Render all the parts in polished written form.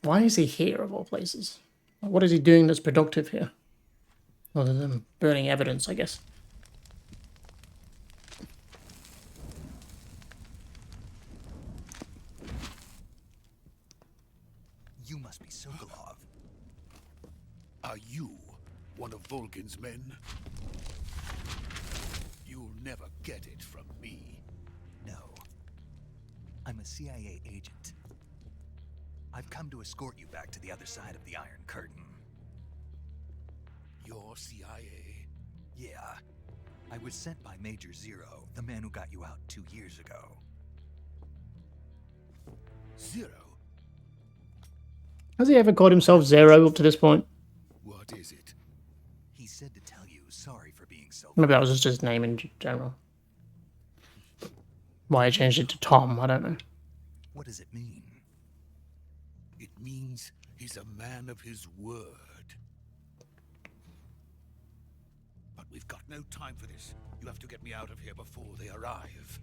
Why is he here, of all places? What is he doing that's productive here? Other than burning evidence, I guess. You must be Sokolov. Are you one of Volgin's men? You'll never get it from me. No. I'm a CIA agent. I've come to escort you back to the other side of the Iron Curtain. You're CIA? Yeah. I was sent by Major Zero, the man who got you out 2 years ago. Zero? Has he ever called himself Zero up to this point? What is it? He said to tell you sorry for being so... Maybe that was just his name in general. Why I changed it to Tom, I don't know. What does it mean? It means he's a man of his word. But we've got no time for this. You have to get me out of here before they arrive.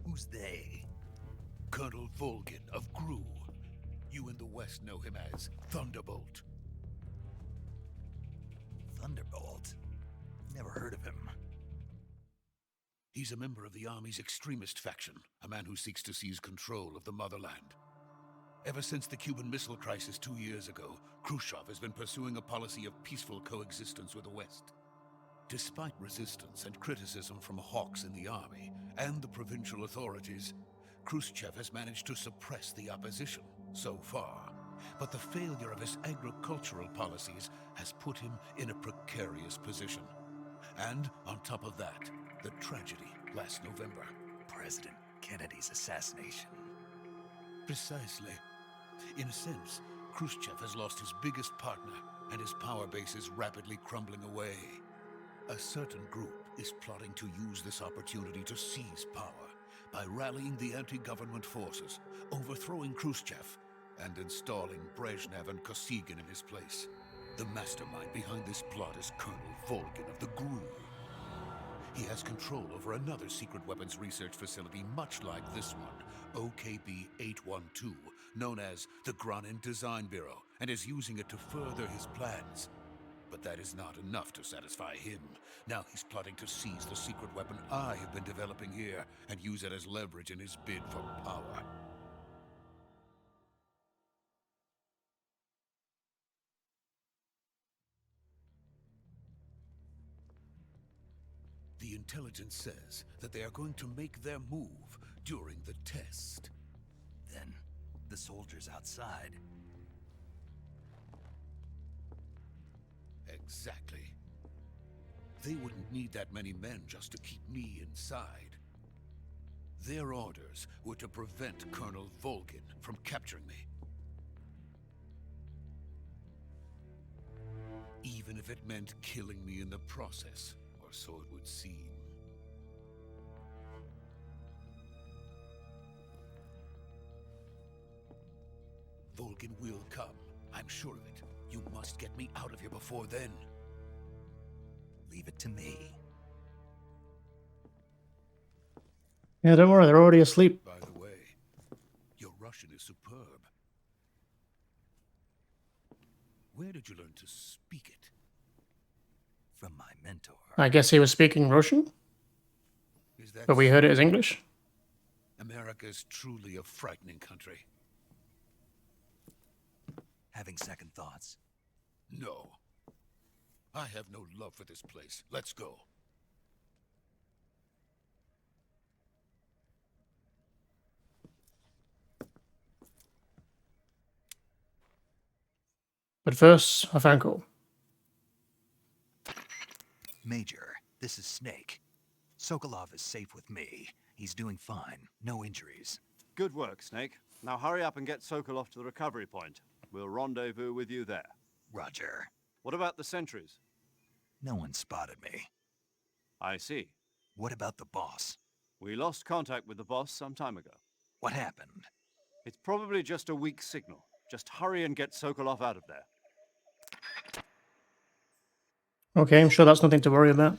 Who's they? Colonel Volgin of Gru. You in the West know him as Thunderbolt. Thunderbolt? Never heard of him. He's a member of the Army's extremist faction, a man who seeks to seize control of the motherland. Ever since the Cuban Missile Crisis 2 years ago, Khrushchev has been pursuing a policy of peaceful coexistence with the West. Despite resistance and criticism from hawks in the army and the provincial authorities, Khrushchev has managed to suppress the opposition so far. But the failure of his agricultural policies has put him in a precarious position. And on top of that, the tragedy last November. President Kennedy's assassination. Precisely. In a sense, Khrushchev has lost his biggest partner, and his power base is rapidly crumbling away. A certain group is plotting to use this opportunity to seize power by rallying the anti-government forces, overthrowing Khrushchev, and installing Brezhnev and Kosygin in his place. The mastermind behind this plot is Colonel Volgin of the GRU. He has control over another secret weapons research facility much like this one, OKB-812, known as the Granin Design Bureau, and is using it to further his plans. But that is not enough to satisfy him. Now he's plotting to seize the secret weapon I have been developing here and use it as leverage in his bid for power. The intelligence says that they are going to make their move during the test. Then, the soldiers outside. Exactly. They wouldn't need that many men just to keep me inside. Their orders were to prevent Colonel Volgin from capturing me. Even if it meant killing me in the process, or so it would seem. Volgin will come, I'm sure of it. You must get me out of here before then. Leave it to me. Yeah, don't worry, they're already asleep. By the way, your Russian is superb. Where did you learn to speak it? From my mentor. I guess he was speaking Russian, Is that but we heard it as English. America is truly a frightening country. Having second thoughts. No. I have no love for this place. Let's go. But first, a phone call. Major, this is Snake. Sokolov is safe with me. He's doing fine. No injuries. Good work, Snake. Now hurry up and get Sokolov to the recovery point. We'll rendezvous with you there. Roger. What about the sentries? No one spotted me. I see. What about the boss? We lost contact with the boss some time ago. What happened? It's probably just a weak signal. Just hurry and get Sokolov out of there. Okay, I'm sure that's nothing to worry about.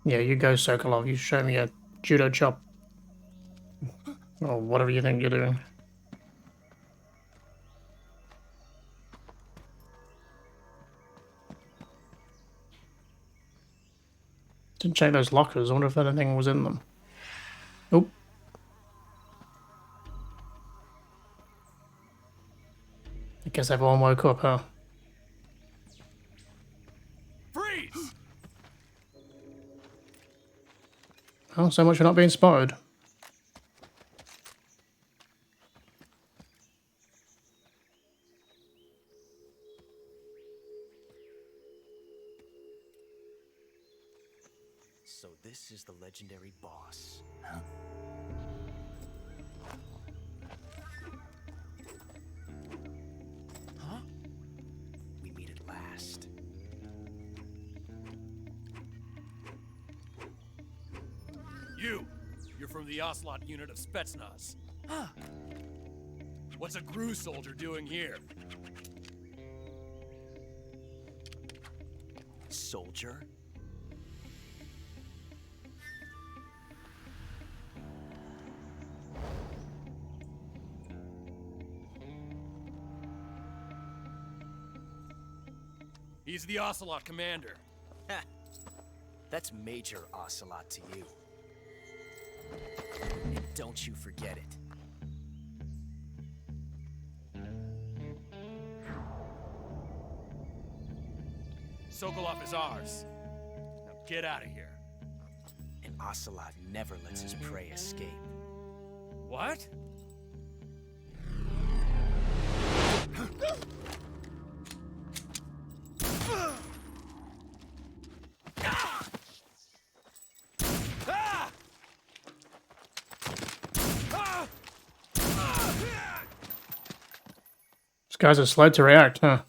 Yeah, you go, Sokolov. You show me a judo chop. Or whatever you think you're doing. Didn't check those lockers. I wonder if anything was in them. Oh. I guess everyone woke up, huh? Freeze! Oh, so much for not being spotted. So this is the legendary boss. Huh? Huh? We meet at last. You're from the Ocelot unit of Spetsnaz. Huh. What's a Gru soldier doing here? Soldier? He's the Ocelot commander. Ha! That's Major Ocelot to you. And don't you forget it. Sokolov is ours. Now get out of here. And Ocelot never lets his prey escape. What? These guys are slow to react, huh?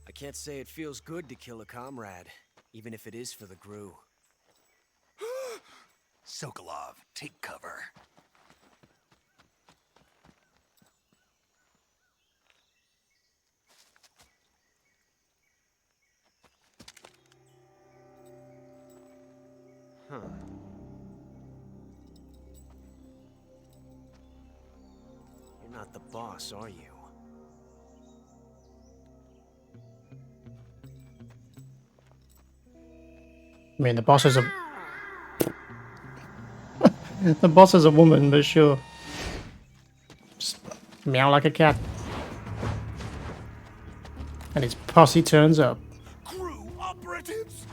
I can't say it feels good to kill a comrade, even if it is for the Gru. Sokolov, take cover. Huh. You're not the boss, are you? I mean, the boss is a... the boss is a woman, but sure. Just meow like a cat. And his posse turns up. Crew operatives!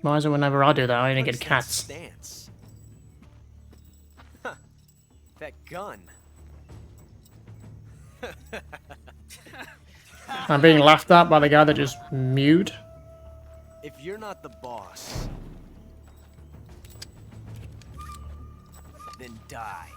Why is it whenever I do that, I only What get is that cats? stance? Huh. That gun. I'm being laughed at by the guy that just mewed. If you're not the boss, then die.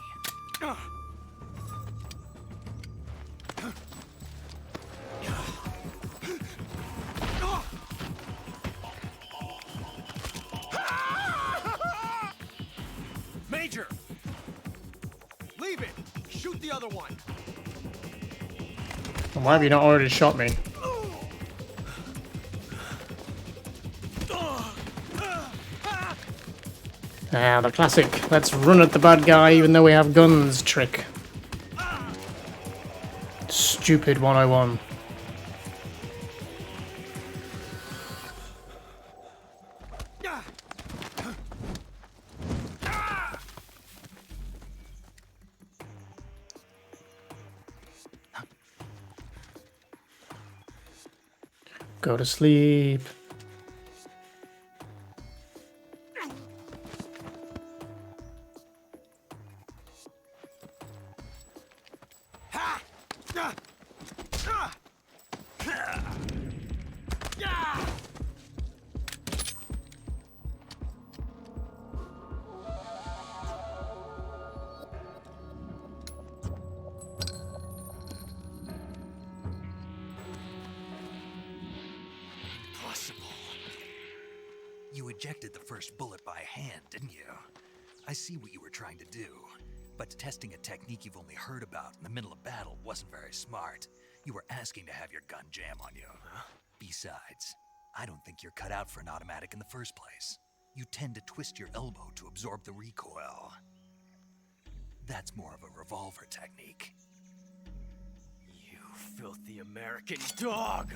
Major! Leave it! Shoot the other one! Why have you not already shot me? Ah, the classic. Let's run at the bad guy even though we have guns trick. Stupid 101. Go to sleep. Impossible. You ejected the first bullet by hand, didn't you? I see what you were trying to do, but testing a technique you've only heard about in the middle of battle wasn't very smart. You were asking to have your gun jam on you. Besides, I don't think you're cut out for an automatic in the first place. You tend to twist your elbow to absorb the recoil. That's more of a revolver technique. You filthy American dog!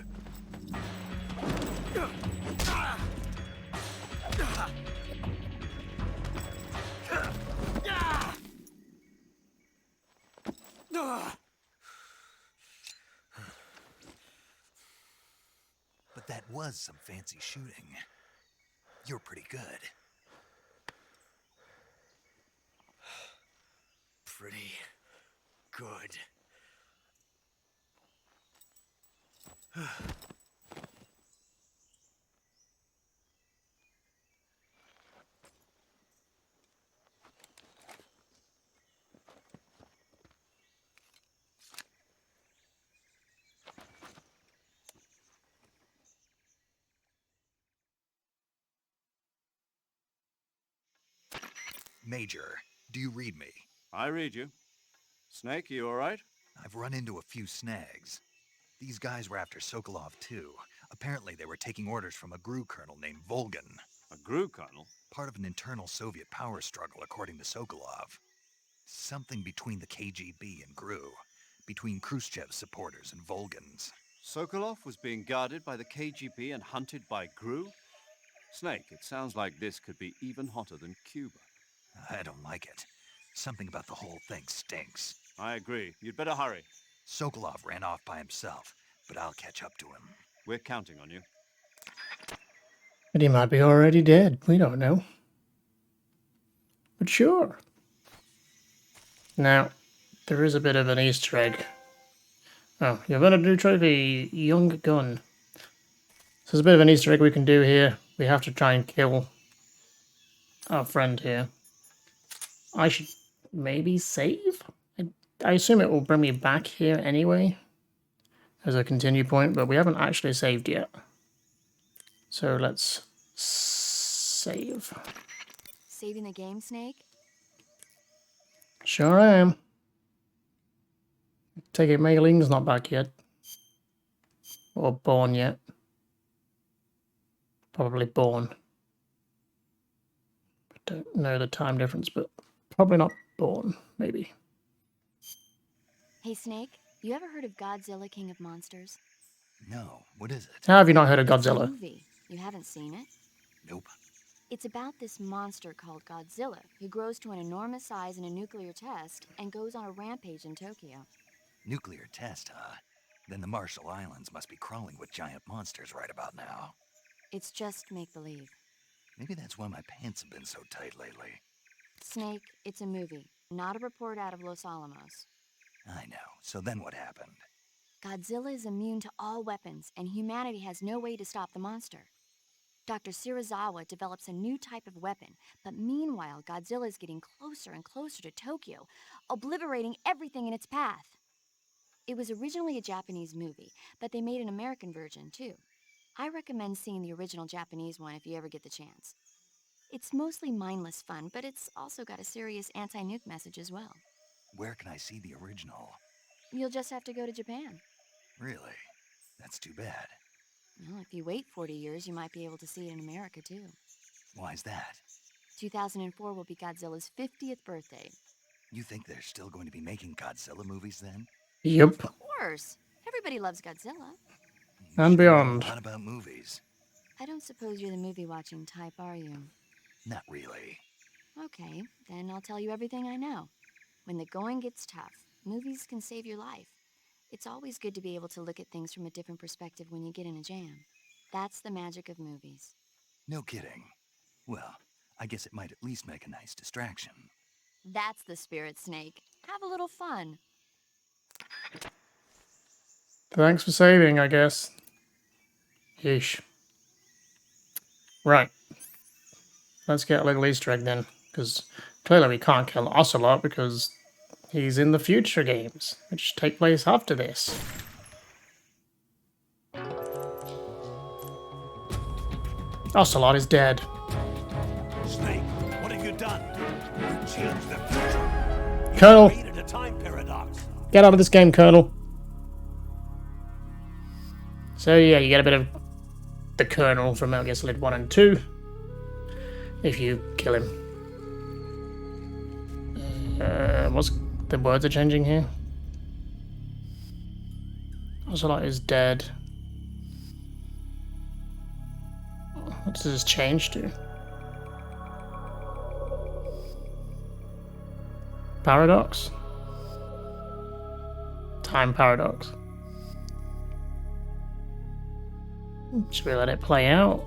But that was some fancy shooting. You're pretty good. Pretty good. Major, do you read me? I read you. Snake, you all right? I've run into a few snags. These guys were after Sokolov too. Apparently they were taking orders from a GRU colonel named Volgan. A GRU colonel? Part of an internal Soviet power struggle according to Sokolov. Something between the KGB and GRU. Between Khrushchev's supporters and Volgan's. Sokolov was being guarded by the KGB and hunted by GRU? Snake, it sounds like this could be even hotter than Cuba. I don't like it. Something about the whole thing stinks. I agree. You'd better hurry. Sokolov ran off by himself, but I'll catch up to him. We're counting on you. But he might be already dead. We don't know. But sure. Now, there is a bit of an Easter egg. Oh, you've got a new trophy, young gun. So there's a bit of an Easter egg we can do here. We have to try and kill our friend here. I should maybe save? I assume it will bring me back here anyway as a continue point, but we haven't actually saved yet. So let's save. Saving the game, Snake? Sure I am. Take it, Mei Ling's not back yet. Or born yet. Probably born. Don't know the time difference, but probably not born, maybe. Hey, Snake, you ever heard of Godzilla, King of Monsters? No, what is it? How have you not heard of It's a Godzilla? movie. You haven't seen it? Nope. It's about this monster called Godzilla, who grows to an enormous size in a nuclear test and goes on a rampage in Tokyo. Nuclear test, huh? Then the Marshall Islands must be crawling with giant monsters right about now. It's just make-believe. Maybe that's why my pants have been so tight lately. Snake, it's a movie, not a report out of Los Alamos. I know. So then what happened? Godzilla is immune to all weapons, and humanity has no way to stop the monster. Dr. Shirazawa develops a new type of weapon, but meanwhile, Godzilla is getting closer and closer to Tokyo, obliterating everything in its path. It was originally a Japanese movie, but they made an American version, too. I recommend seeing the original Japanese one if you ever get the chance. It's mostly mindless fun, but it's also got a serious anti-nuke message as well. Where can I see the original? You'll just have to go to Japan. Really? That's too bad. Well, if you wait 40 years, you might be able to see it in America, too. Why's that? 2004 will be Godzilla's 50th birthday. You think they're still going to be making Godzilla movies then? Yep. Of course. Everybody loves Godzilla. You And sure know beyond. a lot about movies. I don't suppose you're the movie-watching type, are you? Not really. Okay, then I'll tell you everything I know. When the going gets tough, movies can save your life. It's always good to be able to look at things from a different perspective when you get in a jam. That's the magic of movies. No kidding. Well, I guess it might at least make a nice distraction. That's the spirit, Snake. Have a little fun. Thanks for saving, I guess. Yeesh. Right. Let's get a little Easter egg then, because clearly we can't kill Ocelot because he's in the future games, which take place after this. Ocelot is dead. Snake, what have you done? You changed the future. Colonel, Created a time paradox. get out of this game, Colonel. So yeah, you get a bit of the Colonel from Metal Gear Solid 1 and 2 if you kill him. What's the words are changing here? Ocelot is dead. What does this change to? Paradox? Time paradox. Should we let it play out?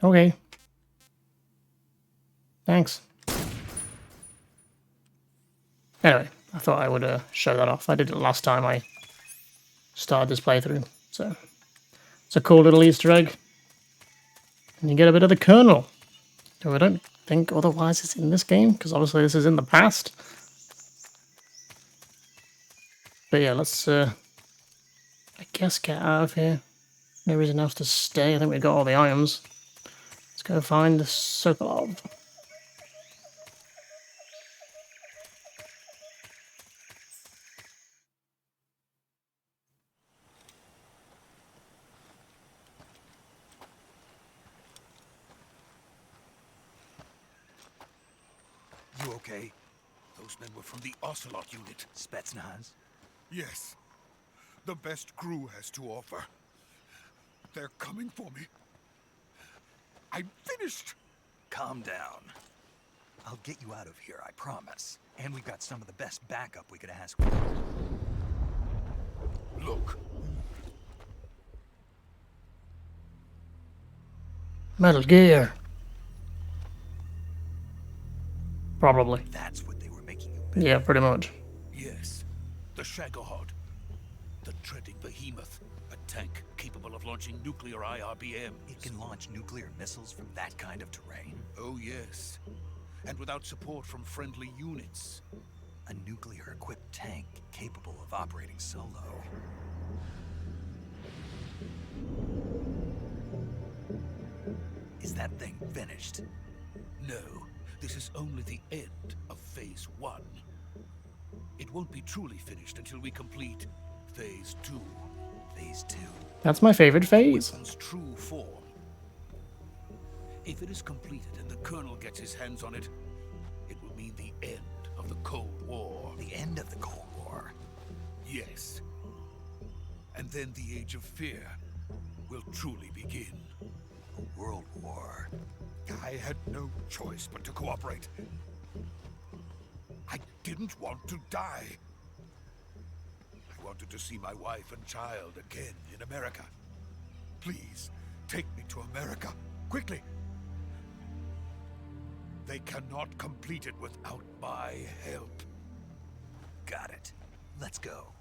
Okay. Thanks. Anyway, I thought I would show that off. I did it last time I started this playthrough, so it's a cool little Easter egg. And you get a bit of the Colonel, who I don't think otherwise is in this game, because obviously this is in the past. But yeah, let's, I guess, get out of here. No reason else to stay. I think we've got all the items. Let's go find the Sokolov. You okay? Those men were from the Ocelot unit. Spetsnaz? Yes. The best crew has to offer. They're coming for me. I'm finished. Calm down. I'll get you out of here, I promise. And we've got some of the best backup we could ask for. Look. Metal Gear. Probably. That's what they were making you bet. Yeah, pretty much. Yes. The Shagohod. The treading behemoth. A tank capable of launching nuclear IRBMs. It can launch nuclear missiles from that kind of terrain. Oh, yes. And without support from friendly units. A nuclear-equipped tank capable of operating solo. Is that thing finished? No, this is only the end of Phase 1. It won't be truly finished until we complete Phase 2. Phase 2. That's my favorite phase. Weapon's true form. If it is completed and the Colonel gets his hands on it, it will mean the end of the Cold War. The end of the Cold War. Yes. And then the Age of Fear will truly begin. A world war. I had no choice but to cooperate. I didn't want to die. I wanted to see my wife and child again in America. Please, take me to America, quickly. They cannot complete it without my help. Got it. Let's go.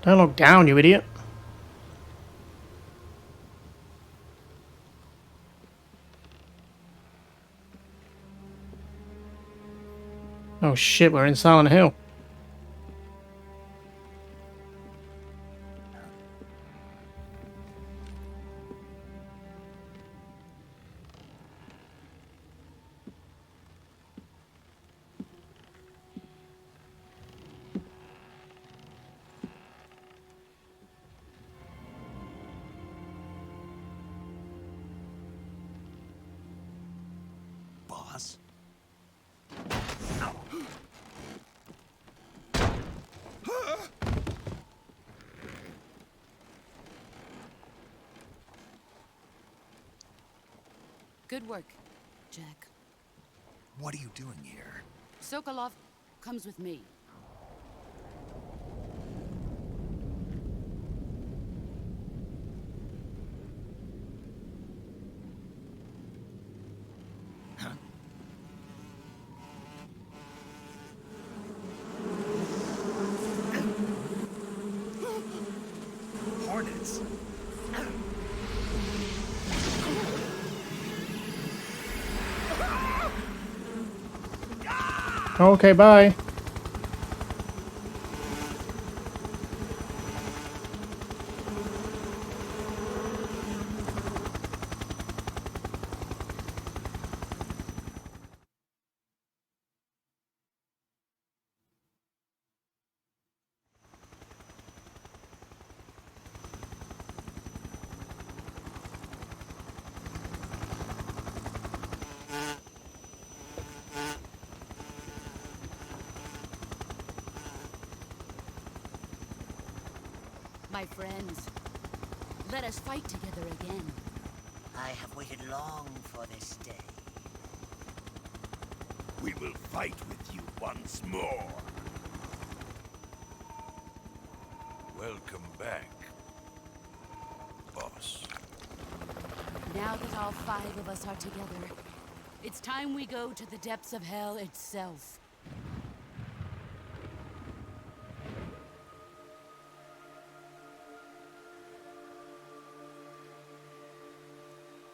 Don't look down, you idiot. Oh shit, we're in Silent Hill. Good work, Jack. What are you doing here? Sokolov comes with me. Hornets! Okay, bye. My friends, let us fight together again. I have waited long for this day. We will fight with you once more. Welcome back, boss. Now that all 5 of us are together, it's time we go to the depths of hell itself.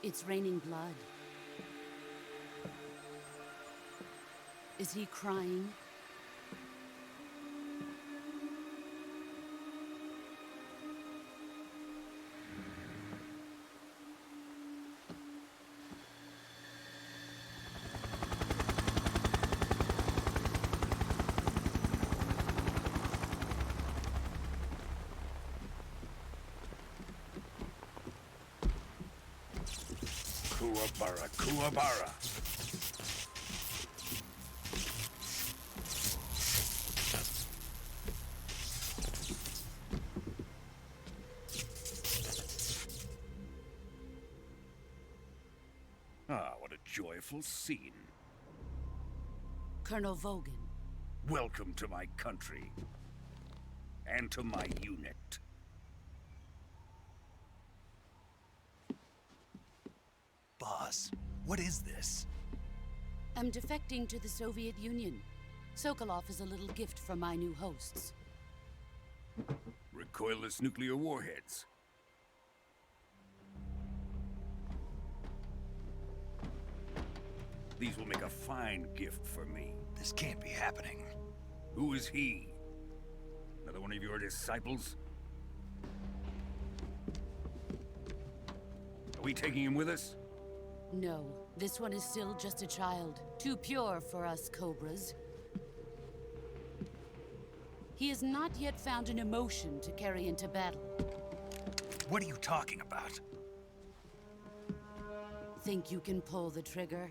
It's raining blood. Is he crying? Kuwabara, Kuwabara. Ah, what a joyful scene. Colonel Vogan. Welcome to my country. And to my unit. Boss, what is this? I'm defecting to the Soviet Union. Sokolov is a little gift from my new hosts. Recoilless nuclear warheads. These will make a fine gift for me. This can't be happening. Who is he? Another one of your disciples? Are we taking him with us? No, this one is still just a child. Too pure for us Cobras. He has not yet found an emotion to carry into battle. What are you talking about? Think you can pull the trigger?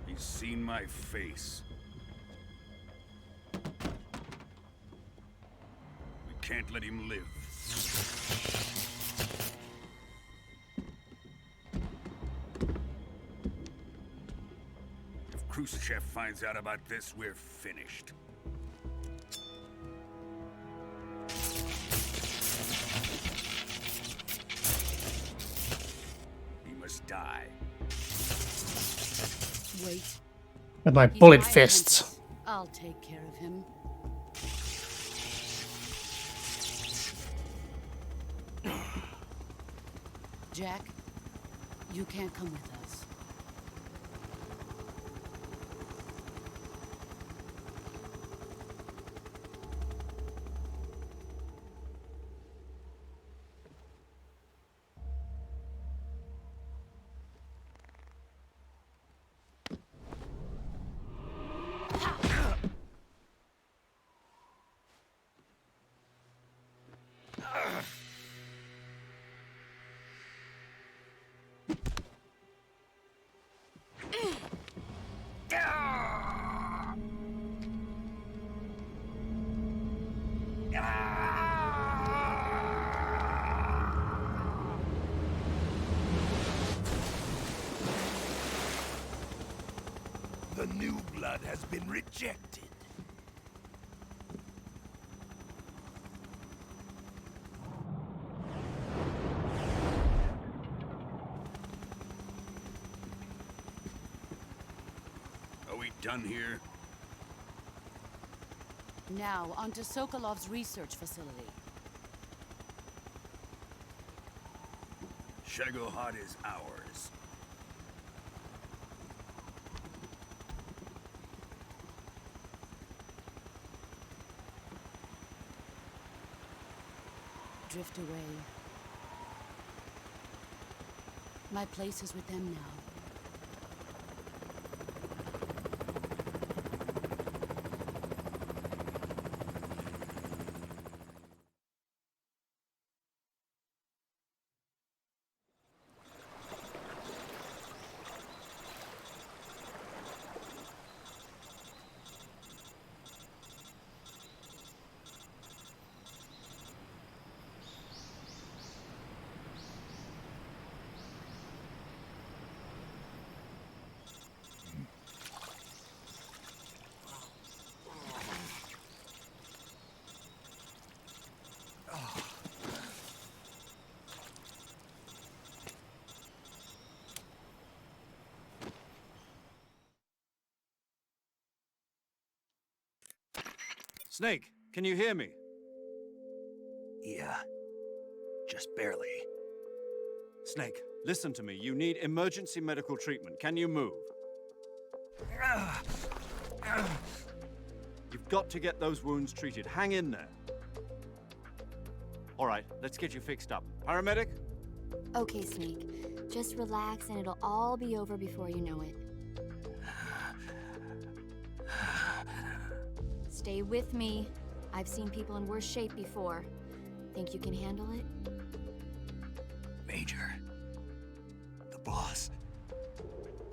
He's seen my face. We can't let him live. If Khrushchev finds out about this, we're finished. He must die. Wait. With my He's bullet my fists. apprentice. I'll take care of him. Jack, you can't come with us. new blood has been rejected. Are we done here? Now, onto Sokolov's research facility. Shagohod is ours. Drift away. My place is with them now. Snake, can you hear me? Yeah. Just barely. Snake, listen to me. You need emergency medical treatment. Can you move? You've got to get those wounds treated. Hang in there. All right, let's get you fixed up. Paramedic? Okay, Snake. Just relax and it'll all be over before you know it. Stay with me. I've seen people in worse shape before. Think you can handle it? Major. The boss.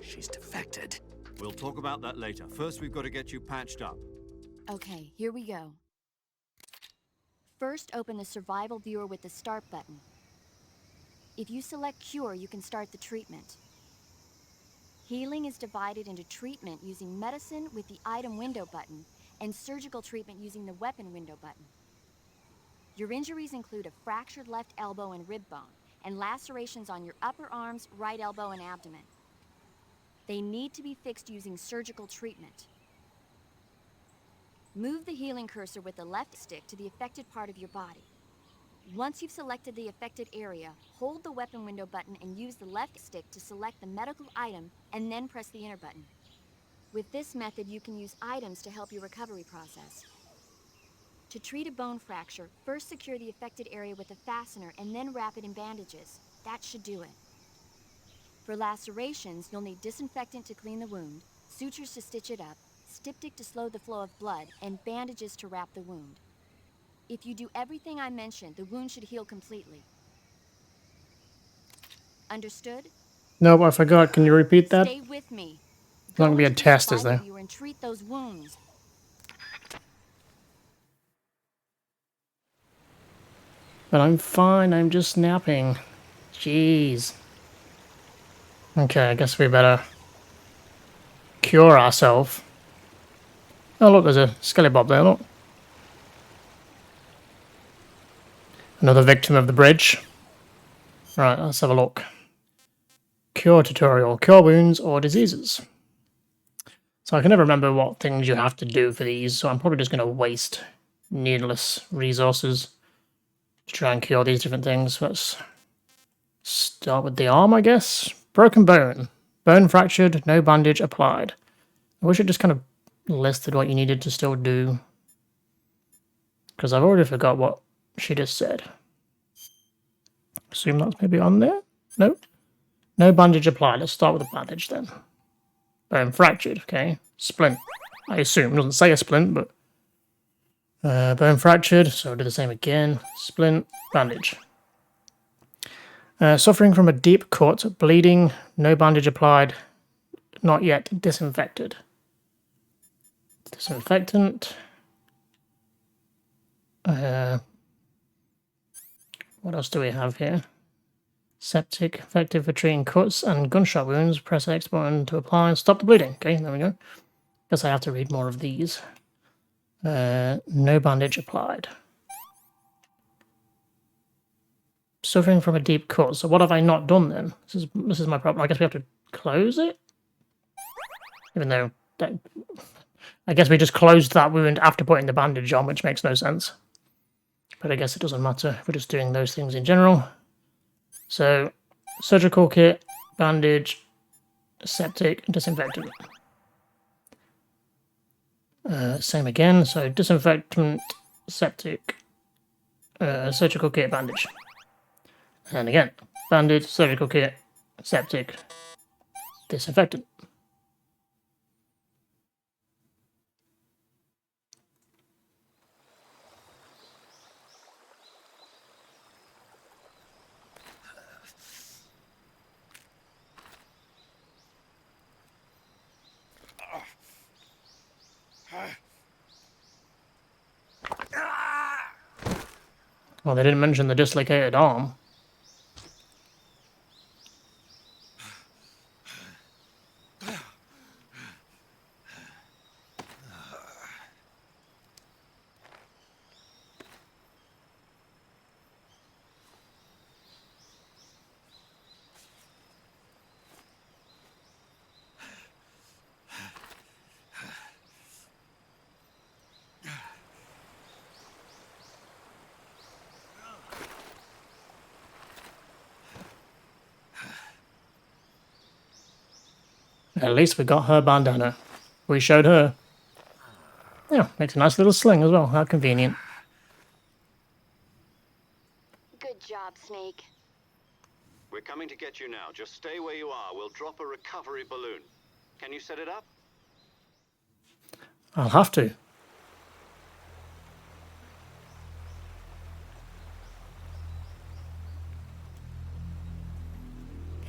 She's defected. We'll talk about that later. First, we've got to get you patched up. Okay, here we go. First, open the survival viewer with the start button. If you select cure, you can start the treatment. Healing is divided into treatment using medicine with the item window button and surgical treatment using the weapon window button. Your injuries include a fractured left elbow and rib bone, and lacerations on your upper arms, right elbow, and abdomen. They need to be fixed using surgical treatment. Move the healing cursor with the left stick to the affected part of your body. Once you've selected the affected area, hold the weapon window button and use the left stick to select the medical item, and then press the enter button. With this method, you can use items to help your recovery process. To treat a bone fracture, first secure the affected area with a fastener and then wrap it in bandages. That should do it. For lacerations, you'll need disinfectant to clean the wound, sutures to stitch it up, styptic to slow the flow of blood, and bandages to wrap the wound. If you do everything I mentioned, the wound should heal completely. Understood? Nope, I forgot. Can you repeat that? Stay with me. It's not going to be a into the test, is survival there? viewer and treat those wounds. But I'm fine, I'm just napping. Jeez. Okay, I guess we better cure ourselves. Oh look, there's a skelly bob there, look. Another victim of the bridge. Right, let's have a look. Cure tutorial. Cure wounds or diseases. So I can never remember what things you have to do for these, so I'm probably just going to waste needless resources to try and cure these different things. Let's start with the arm, I guess. Broken bone. Bone fractured, no bandage applied. I wish it just kind of listed what you needed to still do, because I've already forgot what she just said. Assume that's maybe on there? Nope. No bandage applied. Let's start with a bandage then. Bone fractured, okay. Splint. I assume. It doesn't say a splint, but... bone fractured, so do the same again. Splint, bandage. Suffering from a deep cut, bleeding, no bandage applied, not yet disinfected. Disinfectant. What else do we have here? Septic, effective for treating cuts and gunshot wounds. Press X button to apply and stop the bleeding. Okay, there we go. Guess I have to read more of these. No bandage applied. Suffering from a deep cut. So what have I not done then? This is my problem. I guess we have to close it? Even though... I guess we just closed that wound after putting the bandage on, which makes no sense. But I guess it doesn't matter. We're just doing those things in general. So, surgical kit, bandage, septic, disinfectant. Same again. So, disinfectant, septic, surgical kit, bandage. And again, bandage, surgical kit, septic, disinfectant. Well, they didn't mention the dislocated arm. At least we got her bandana. We showed her. Yeah, makes a nice little sling as well. How convenient. Good job, Snake. We're coming to get you now. Just stay where you are. We'll drop a recovery balloon. Can you set it up? I'll have to.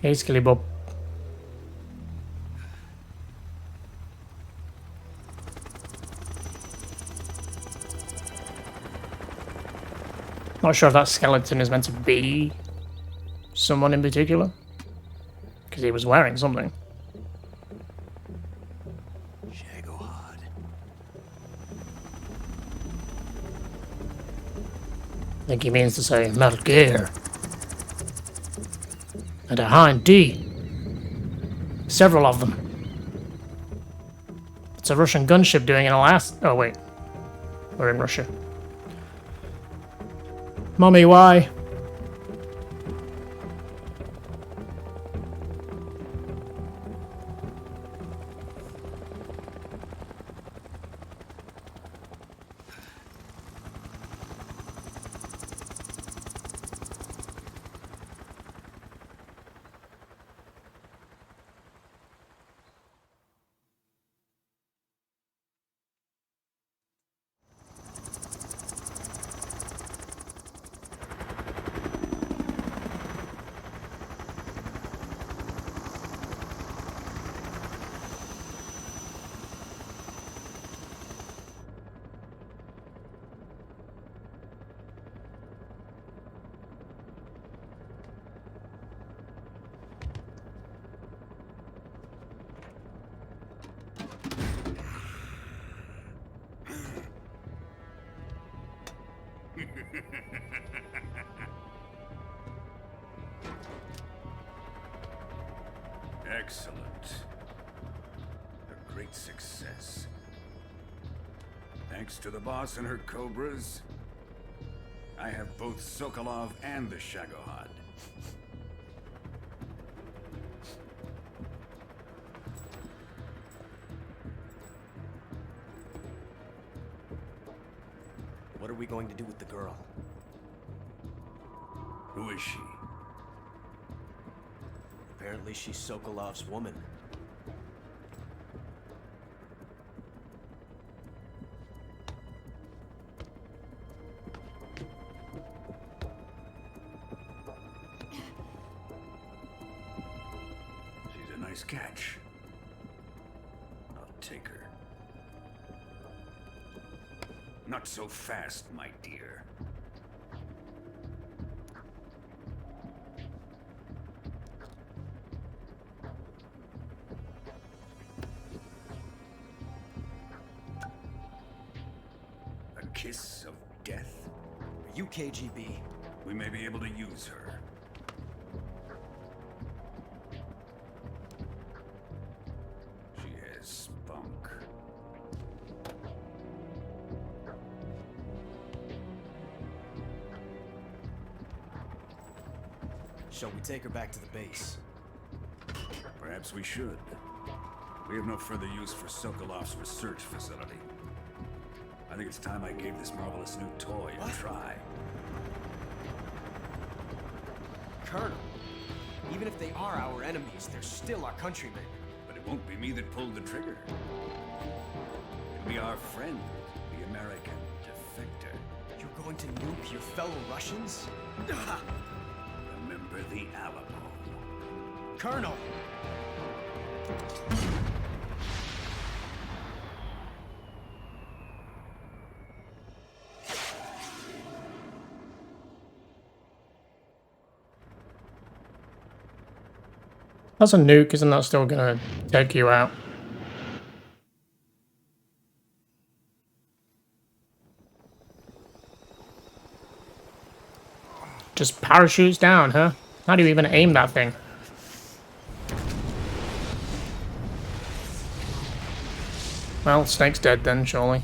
Hey, Skilly Bob. Not sure if that skeleton is meant to be someone in particular, because he was wearing something. Shagohod. I think he means to say Metal Gear. And a Hind D. Several of them. It's a Russian gunship doing an Alaska. Oh wait, we're in Russia. Mommy, why? Excellent. A great success. Thanks to the boss and her cobras, I have both Sokolov and the Shagohod. What are we going to do with the girl? Who is she? Apparently she's Sokolov's woman. She's a nice catch. I'll take her. Not so fast, my dear. kiss of death? Are you KGB? We may be able to use her. She has spunk. Shall we take her back to the base? Perhaps we should. We have no further use for Sokolov's research facility. I think it's time I gave this marvelous new toy a try. Colonel, even if they are our enemies, they're still our countrymen. But it won't be me that pulled the trigger. It'll be our friend, the American defector. You're going to nuke your fellow Russians? Remember the Alamo. Colonel! That's a nuke, isn't that still gonna take you out? Just parachutes down, huh? How do you even aim that thing? Well, Snake's dead then, surely.